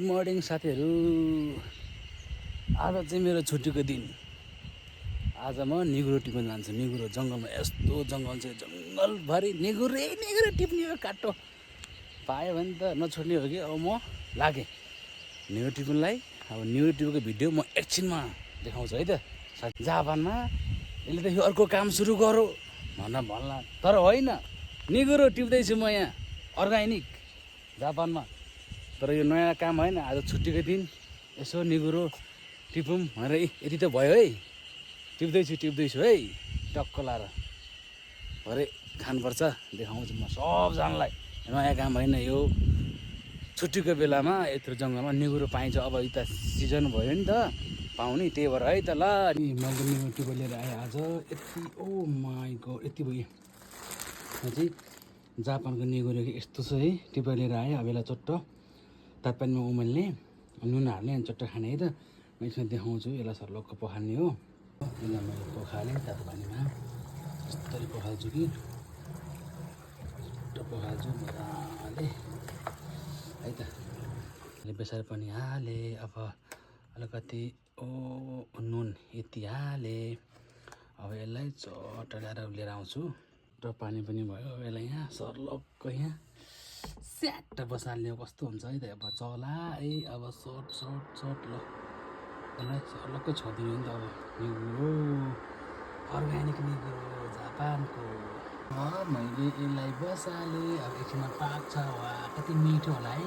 Morning साथीहरू। आज चाहिँ मेरो छुट्टीको दिन। आज म निगुरो टिप्न जान्छु। निगुरो जङ्गलमा, यस्तो जङ्गल चाहिँ जङ्गलभरि निगुरै टिप्ने हो। काटो पायो भने त नछोड्ने हो कि। अब म लागेँ निगुरो टिप्नलाई। अब निगुरो टिपेको भिडियो म एकछिनमा देखाउँछु है त। जापानमा यसले त यो अर्को काम सुरु गरौँ भन्ला, तर होइन, निगुरो टिप्दैछु म यहाँ अर्ग्यानिक जापानमा। तर यो नयाँ काम होइन। आज छुट्टीको दिन, यसो निगुरो टिपौँ भनेर यति त भयो है। टिप्दैछु है टक्क लाएर। भरे खानुपर्छ, देखाउँछु म सबजनालाई। नयाँ काम होइन यो। छुट्टीको बेलामा यत्रो जङ्गलमा निगुरो पाइन्छ। अब यता सिजन भयो नि त पाउने, त्यही भएर है त। ल मैले निगुरो टिपेर लिएर आएँ आज। यति ओ माई गड, यति भयो। यहाँ चाहिँ जापानको निगुरो यस्तो छ है। टिपेर लिएर आएँ। अब यसलाई चट्ट तातो पानीमा उमाल्ने, नुन हाल्ने, अनि चट्ट खाने है त। म यसमा देखाउँछु। यसलाई सर्लक्क पखाल्ने हो। यसलाई मैले पखालेँ तातो पानीमा। यस्तरी पखाल्छु कि चट्ट पखाल्छु मजाले है त। बेसार पनि हालेँ। अब अलिकति नुन यति हालेँ। अब यसलाई चट्ट लिएर आउँछु। र पानी पनि भयो। यसलाई यहाँ सर्लक्क यहाँ स्याट्ट बसाल्ने हो। कस्तो हुन्छ है त। अब चला है। अब सर्ट ल यसलाई सर्लक्क छोडिदिनु नि त। अब निगुरो अर्ग्यानिक निगुरो जापानको। मैले यसलाई बसालेँ। अब एकछिनमा पाक्छ। वा कति मिठो होला है।